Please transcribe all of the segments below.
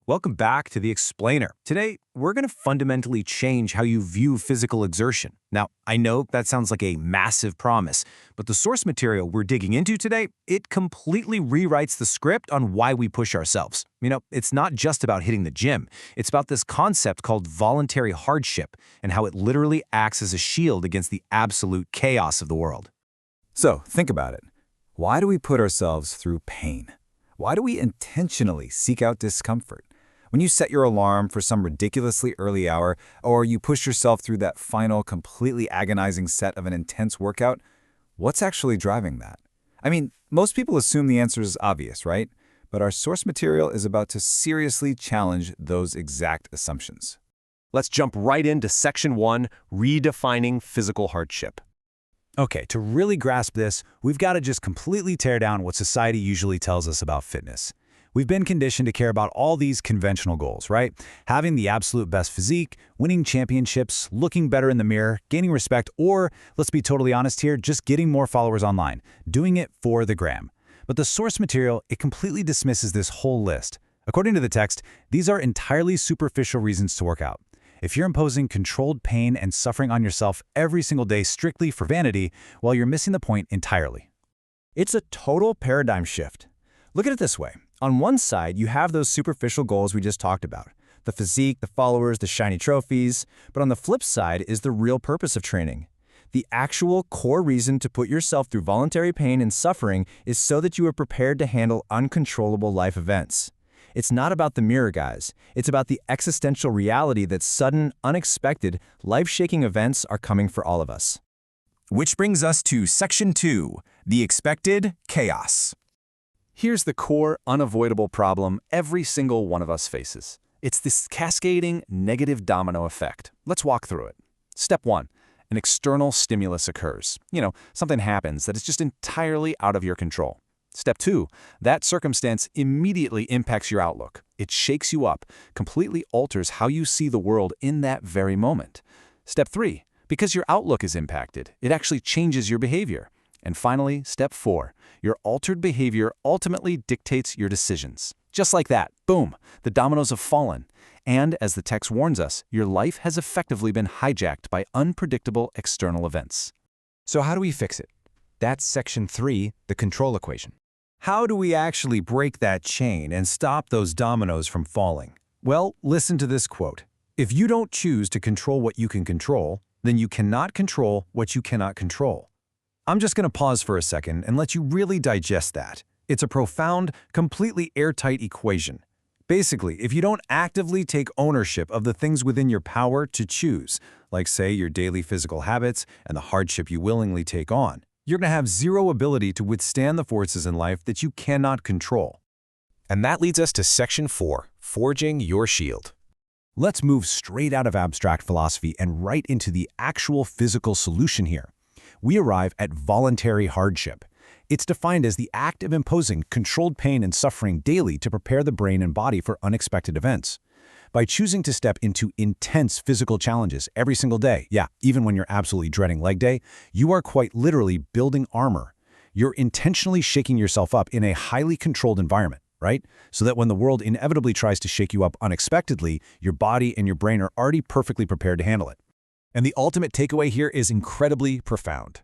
Welcome back to The Explainer. Today, we're going to fundamentally change how you view physical exertion. Now, I know that sounds like a massive promise, but the source material we're digging into today, it completely rewrites the script on why we push ourselves. It's not just about hitting the gym. It's about this concept called voluntary hardship and how it literally acts as a shield against the absolute chaos of the world. So, think about it. Why do we put ourselves through pain? Why do we intentionally seek out discomfort? When you set your alarm for some ridiculously early hour, or you push yourself through that final, completely agonizing set of an intense workout, what's actually driving that? Most people assume the answer is obvious, right? But our source material is about to seriously challenge those exact assumptions. Let's jump right into Section 1, Redefining Physical Hardship. Okay, to really grasp this, we've got to just completely tear down what society usually tells us about fitness. We've been conditioned to care about all these conventional goals, right? Having the absolute best physique, winning championships, looking better in the mirror, gaining respect, or, let's be totally honest here, just getting more followers online, doing it for the gram. But the source material, it completely dismisses this whole list. According to the text, these are entirely superficial reasons to work out. If you're imposing controlled pain and suffering on yourself every single day strictly for vanity, well, you're missing the point entirely. It's a total paradigm shift. Look at it this way. On one side, you have those superficial goals we just talked about, the physique, the followers, the shiny trophies. But on the flip side is the real purpose of training. The actual core reason to put yourself through voluntary pain and suffering is so that you are prepared to handle uncontrollable life events. It's not about the mirror, guys. It's about the existential reality that sudden, unexpected, life-shaking events are coming for all of us. Which brings us to Section 2, the expected chaos. Here's the core, unavoidable problem every single one of us faces. It's this cascading negative domino effect. Let's walk through it. Step 1. An external stimulus occurs. Something happens that is just entirely out of your control. Step 2. That circumstance immediately impacts your outlook. It shakes you up, completely alters how you see the world in that very moment. Step 3. Because your outlook is impacted, it actually changes your behavior. And finally, Step 4. Your altered behavior ultimately dictates your decisions. Just like that, boom, the dominoes have fallen. And as the text warns us, your life has effectively been hijacked by unpredictable external events. So how do we fix it? That's Section 3, the control equation. How do we actually break that chain and stop those dominoes from falling? Well, listen to this quote. If you don't choose to control what you can control, then you cannot control what you cannot control. I'm just going to pause for a second and let you really digest that. It's a profound, completely airtight equation. Basically, if you don't actively take ownership of the things within your power to choose, like say your daily physical habits and the hardship you willingly take on, you're going to have zero ability to withstand the forces in life that you cannot control. And that leads us to Section 4, Forging Your Shield. Let's move straight out of abstract philosophy and right into the actual physical solution here. We arrive at voluntary hardship. It's defined as the act of imposing controlled pain and suffering daily to prepare the brain and body for unexpected events. By choosing to step into intense physical challenges every single day, even when you're absolutely dreading leg day, you are quite literally building armor. You're intentionally shaking yourself up in a highly controlled environment, right? So that when the world inevitably tries to shake you up unexpectedly, your body and your brain are already perfectly prepared to handle it. And the ultimate takeaway here is incredibly profound.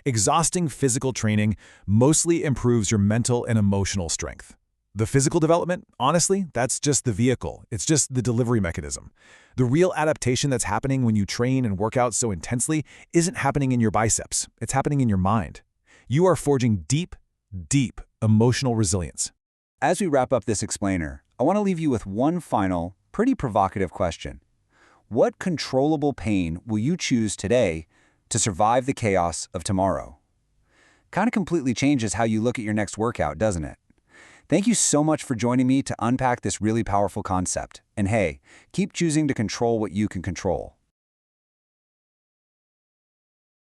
Exhausting physical training mostly improves your mental and emotional strength. The physical development, honestly, that's just the vehicle. It's just the delivery mechanism. The real adaptation that's happening when you train and work out so intensely isn't happening in your biceps. It's happening in your mind. You are forging deep, deep emotional resilience. As we wrap up this explainer, I want to leave you with one final, pretty provocative question. What controllable pain will you choose today to survive the chaos of tomorrow? Kind of completely changes how you look at your next workout, doesn't it? Thank you so much for joining me to unpack this really powerful concept. And hey, keep choosing to control what you can control.